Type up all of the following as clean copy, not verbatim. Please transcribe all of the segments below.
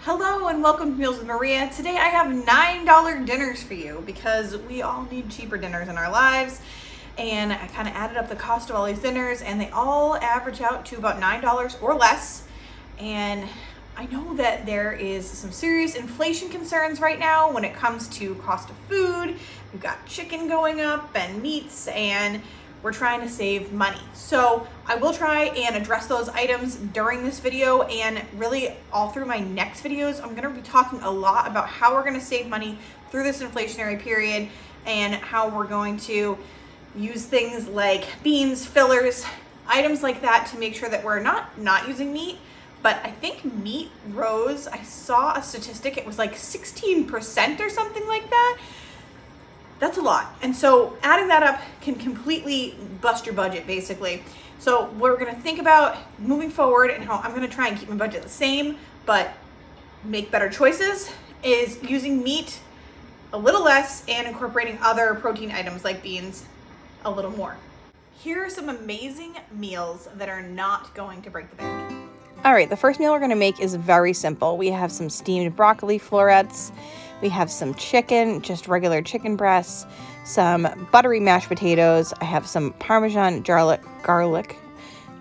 Hello and welcome to Meals with Maria. Today I have $9 dinners for you because we all need cheaper dinners in our lives. And I kind of added up the cost of all these dinners and they all average out to about $9 or less. And I know that there is some serious inflation concerns right now when it comes to cost of food. We've got chicken going up and meats, and we're trying to save money. So I will try and address those items during this video, and really all through my next videos. I'm gonna be talking a lot about how we're gonna save money through this inflationary period and how we're going to use things like beans, fillers, items like that to make sure that we're not using meat. But I think meat rose, I saw a statistic, it was like 16% or something like that. That's a lot. And so adding that up can completely bust your budget, basically. So what we're gonna think about moving forward and how I'm gonna try and keep my budget the same, but make better choices, is using meat a little less and incorporating other protein items like beans a little more. Here are some amazing meals that are not going to break the bank. All right, the first meal we're gonna make is very simple. We have some steamed broccoli florets. We have some chicken, just regular chicken breasts, some buttery mashed potatoes. I have some Parmesan garlic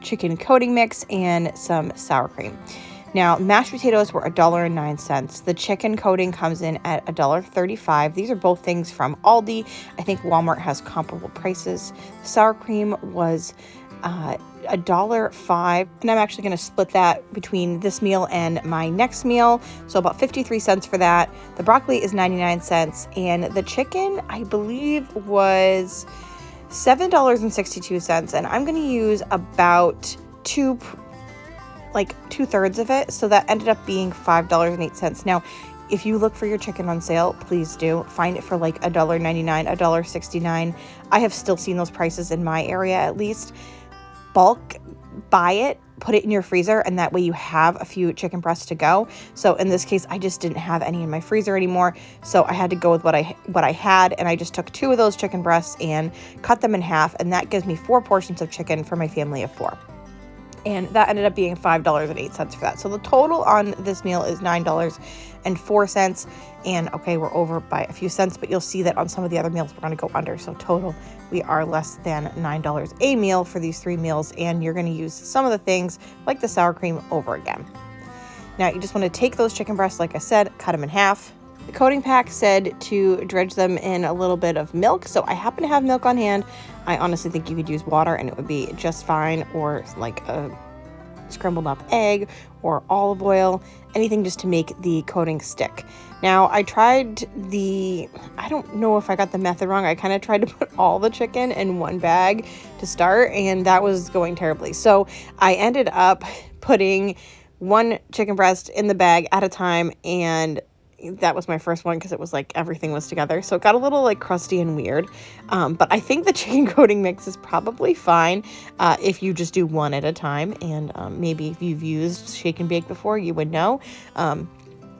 chicken coating mix, and some sour cream. Now, mashed potatoes were $1.09. The chicken coating comes in at $1.35. These are both things from Aldi. I think Walmart has comparable prices. The sour cream was $1.05, and I'm actually going to split that between this meal and my next meal, so about 53 cents for that. The broccoli is 99 cents, and the chicken, I believe, was $7.62, and I'm going to use about two-thirds of it, so that ended up being $5.08. Now, if you look for your chicken on sale, please do find it for like $1.99, $1.69. I have still seen those prices in my area, at least. Bulk buy it, put it in your freezer, and that way you have a few chicken breasts to go. So in this case, I just didn't have any in my freezer anymore, so I had to go with what I had, and I just took 2 of those chicken breasts and cut them in half, and that gives me 4 portions of chicken for my family of 4. And that ended up being $5.08 for that. So the total on this meal is $9.04. And okay, we're over by a few cents, but you'll see that on some of the other meals we're going to go under. So total, we are less than $9 a meal for these 3 meals. And you're going to use some of the things like the sour cream over again. Now you just want to take those chicken breasts, like I said, cut them in half. The coating pack said to dredge them in a little bit of milk, so I happen to have milk on hand. I honestly think you could use water and it would be just fine, or like a scrambled up egg or olive oil, anything just to make the coating stick. Now, I don't know if I got the method wrong. I kind of tried to put all the chicken in one bag to start, and that was going terribly. So I ended up putting 1 chicken breast in the bag at a time, and that was my first one because it was like everything was together. So it got a little like crusty and weird. But I think the chicken coating mix is probably fine if you just do 1 at a time. And maybe if you've used shake and bake before, you would know.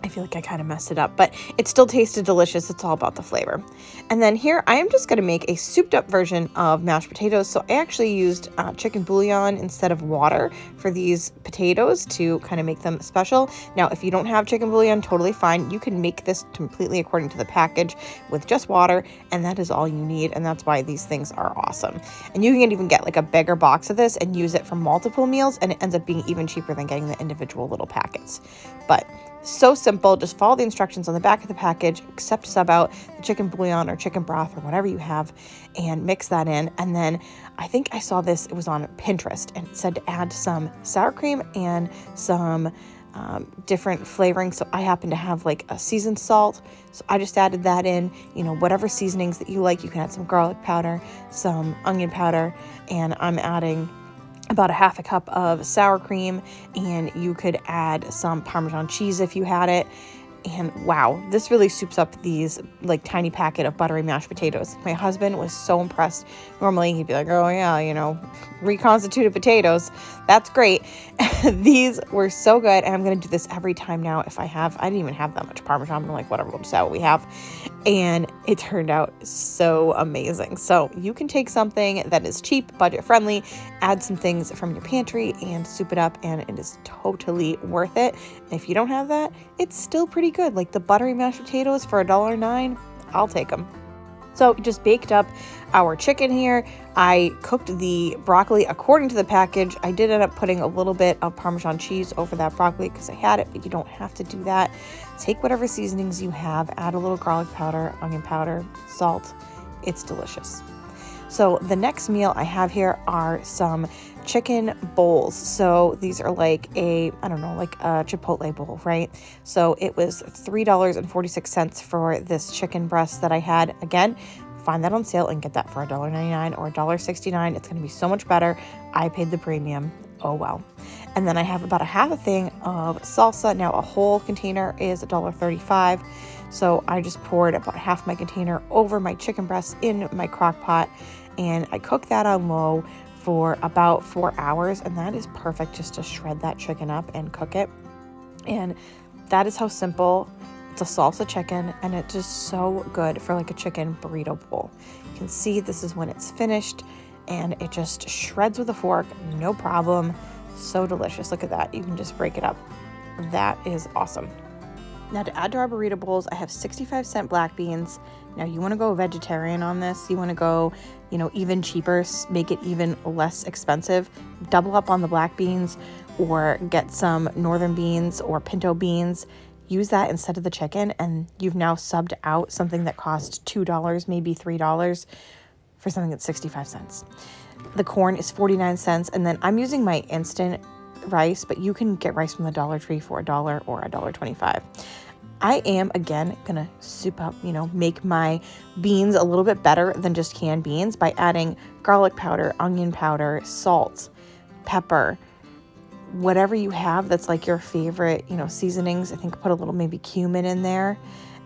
I feel like I kind of messed it up, but it still tasted delicious. It's all about the flavor. And then here I am just going to make a souped up version of mashed potatoes. So I actually used chicken bouillon instead of water for these potatoes to kind of make them special. Now, if you don't have chicken bouillon, totally fine. You can make this completely according to the package with just water, and that is all you need. And that's why these things are awesome. And you can even get like a bigger box of this and use it for multiple meals, and it ends up being even cheaper than getting the individual little packets. But so simple. Just follow the instructions on the back of the package, except sub out the chicken bouillon or chicken broth or whatever you have, and mix that in. And then I think I saw this, it was on Pinterest, and it said to add some sour cream and some different flavoring. So I happen to have like a seasoned salt, so I just added that in. You know, whatever seasonings that you like, you can add some garlic powder, some onion powder, and I'm adding about a half a cup of sour cream, and you could add some Parmesan cheese if you had it. And wow, this really soups up these like tiny packet of buttery mashed potatoes. My husband was so impressed. Normally he'd be like, oh yeah, you know, reconstituted potatoes. That's great. These were so good. And I'm going to do this every time now. I didn't even have that much Parmesan. I'm like, whatever, we'll just add what we have. and it turned out so amazing. So you can take something that is cheap, budget friendly, add some things from your pantry and soup it up, and it is totally worth it. And if you don't have that, it's still pretty good. Like the buttery mashed potatoes for $1.09, I'll take them. So just baked up our chicken here. I cooked the broccoli according to the package. I did end up putting a little bit of Parmesan cheese over that broccoli because I had it, but you don't have to do that. Take whatever seasonings you have, add a little garlic powder, onion powder, salt. It's delicious. So the next meal I have here are some chicken bowls. So these are like a Chipotle bowl, right? So it was $3.46 for this chicken breast that I had. Again, find that on sale and get that for $1.99 or $1.69. It's going to be so much better. I paid the premium. Oh well. And then I have about a half a thing of salsa. Now a whole container is $1.35. So I just poured about half my container over my chicken breast in my crock pot, and I cooked that on low for about 4 hours, and that is perfect just to shred that chicken up and cook it. And that is how simple. It's a salsa chicken, and it's just so good for like a chicken burrito bowl. You can see this is when it's finished, and it just shreds with a fork, no problem. So delicious. Look at that. You can just break it up. That is awesome. Now to add to our burrito bowls, I have 65-cent black beans. Now you want to go vegetarian on this. You want to go, even cheaper, make it even less expensive. Double up on the black beans or get some northern beans or pinto beans. Use that instead of the chicken, and you've now subbed out something that cost $2, maybe $3 for something that's 65 cents. The corn is 49 cents, and then I'm using my instant rice, but you can get rice from the Dollar Tree for $1 or $1.25. I am, again, gonna soup up, make my beans a little bit better than just canned beans by adding garlic powder, onion powder, salt, pepper, whatever you have that's like your favorite, seasonings. I think put a little maybe cumin in there,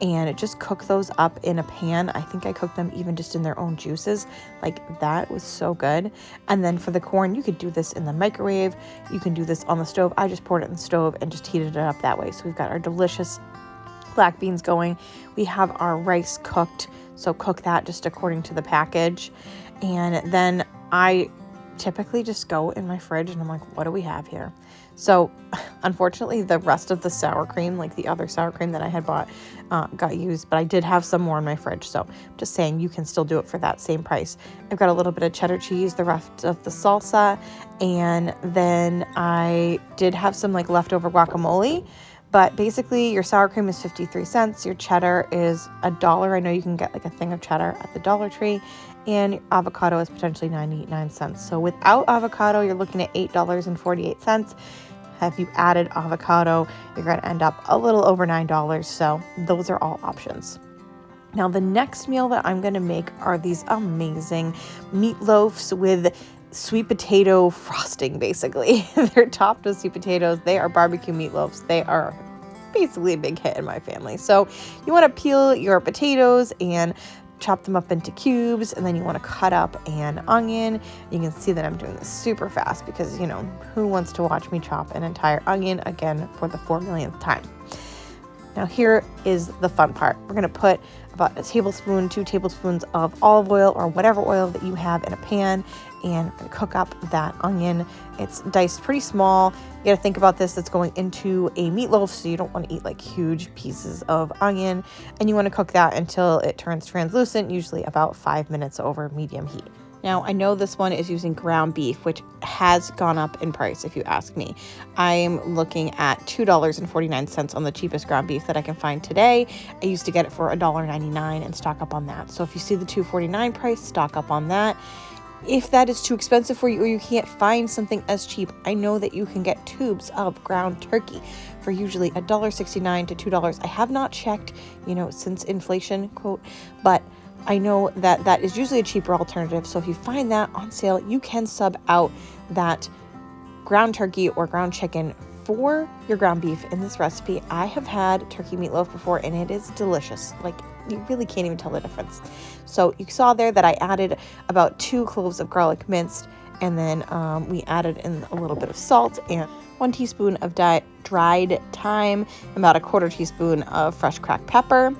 and just cook those up in a pan. I think I cooked them even just in their own juices. Like that was so good. And then for the corn, you could do this in the microwave. You can do this on the stove. I just poured it in the stove and just heated it up that way. So we've got our delicious black beans going. We have our rice cooked. So cook that just according to the package. And then I typically just go in my fridge and I'm like, what do we have here? So unfortunately, the rest of the sour cream, like the other sour cream that I had bought, got used, but I did have some more in my fridge. So I'm just saying you can still do it for that same price. I've got a little bit of cheddar cheese, the rest of the salsa, and then I did have some like leftover guacamole. But basically your sour cream is 53 cents. Your cheddar is $1. I know you can get like a thing of cheddar at the Dollar Tree, and your avocado is potentially 99 cents. So without avocado, you're looking at $8.48. If you added avocado, you're going to end up a little over $9. So those are all options. Now the next meal that I'm going to make are these amazing meatloafs with sweet potato frosting, basically. They're topped with sweet potatoes. They are barbecue meatloafs. They are basically a big hit in my family. So you want to peel your potatoes and chop them up into cubes, and then you want to cut up an onion. You can see that I'm doing this super fast because, who wants to watch me chop an entire onion again for the 4 millionth time? Now here is the fun part. We're going to put about 2 tablespoons of olive oil or whatever oil that you have in a pan, and cook up that onion. It's diced pretty small. You got to think about this. It's going into a meatloaf, so you don't want to eat like huge pieces of onion, and you want to cook that until it turns translucent, usually about 5 minutes over medium heat. Now, I know this one is using ground beef, which has gone up in price if you ask me. I'm looking at $2.49 on the cheapest ground beef that I can find today. I used to get it for $1.99 and stock up on that. So if you see the $2.49 price, stock up on that. If that is too expensive for you or you can't find something as cheap, I know that you can get tubes of ground turkey for usually $1.69 to $2. I have not checked, since inflation, quote, but I know that that is usually a cheaper alternative. So if you find that on sale, you can sub out that ground turkey or ground chicken for your ground beef in this recipe. I have had turkey meatloaf before, and it is delicious. Like, you really can't even tell the difference. So you saw there that I added about 2 cloves of garlic minced, And then we added in a little bit of salt and 1 teaspoon of dried thyme, about a 1/4 teaspoon of fresh cracked pepper.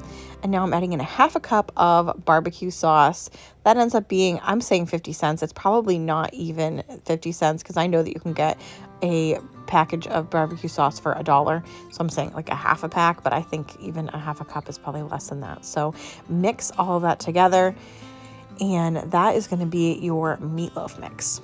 And now I'm adding in a 1/2 cup of barbecue sauce. That ends up being, I'm saying 50 cents. It's probably not even 50 cents because I know that you can get a package of barbecue sauce for $1. So I'm saying like a 1/2 pack, but I think even a 1/2 cup is probably less than that. So mix all of that together, and that is going to be your meatloaf mix.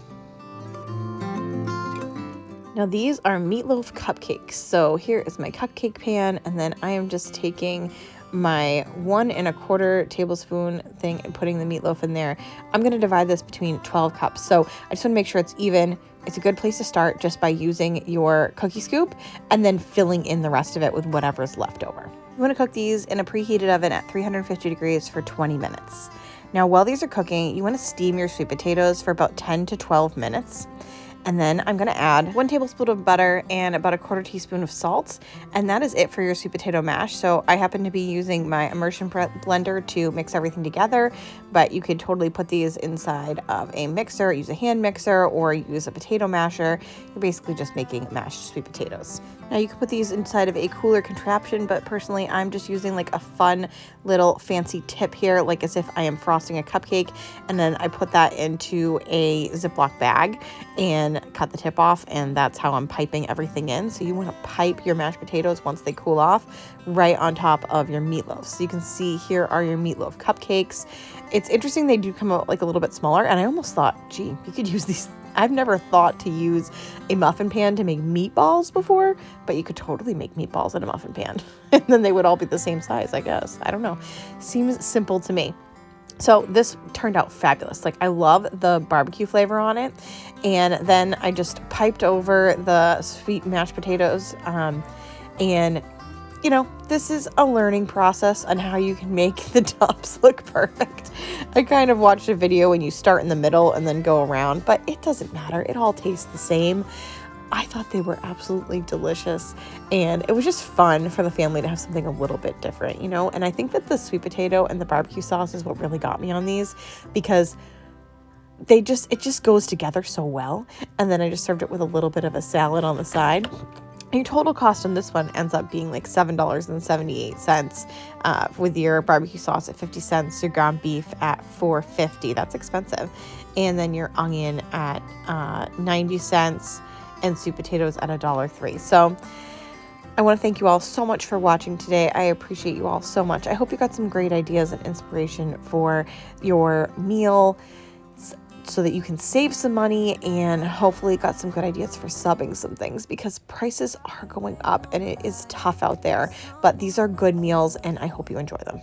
Now these are meatloaf cupcakes. So here is my cupcake pan, and then I am just taking my 1 1/4 tablespoon thing and putting the meatloaf in there. I'm going to divide this between 12 cups. So I just want to make sure it's even. It's a good place to start just by using your cookie scoop and then filling in the rest of it with whatever's left over. You want to cook these in a preheated oven at 350 degrees for 20 minutes. Now while these are cooking, you want to steam your sweet potatoes for about 10 to 12 minutes. And then I'm going to add 1 tablespoon of butter and about a 1/4 teaspoon of salt. And that is it for your sweet potato mash. So I happen to be using my immersion blender to mix everything together, but you could totally put these inside of a mixer, use a hand mixer, or use a potato masher. You're basically just making mashed sweet potatoes. Now you can put these inside of a cooler contraption, but personally I'm just using like a fun little fancy tip here, like as if I am frosting a cupcake. And then I put that into a Ziploc bag and cut the tip off, and that's how I'm piping everything in. So you want to pipe your mashed potatoes once they cool off right on top of your meatloaf. So you can see here are your meatloaf cupcakes. It's interesting, they do come out like a little bit smaller, and I almost thought, gee, you could use these. I've never thought to use a muffin pan to make meatballs before, but you could totally make meatballs in a muffin pan and then they would all be the same size, I guess. I don't know. Seems simple to me. So this turned out fabulous. Like, I love the barbecue flavor on it. And then I just piped over the sweet mashed potatoes. And, you know, this is a learning process on how you can make the tops look perfect. I kind of watched a video when you start in the middle and then go around, but it doesn't matter. It all tastes the same. I thought they were absolutely delicious, and it was just fun for the family to have something a little bit different, you know? And I think that the sweet potato and the barbecue sauce is what really got me on these, because it just goes together so well. And then I just served it with a little bit of a salad on the side. And your total cost on this one ends up being like $7.78 with your barbecue sauce at 50 cents, your ground beef at $4.50. That's expensive. And then your onion at 90 cents. And sweet potatoes at $1.03. So I want to thank you all so much for watching today. I appreciate you all so much. I hope you got some great ideas and inspiration for your meal so that you can save some money, and hopefully got some good ideas for subbing some things, because prices are going up and it is tough out there. But these are good meals, and I hope you enjoy them.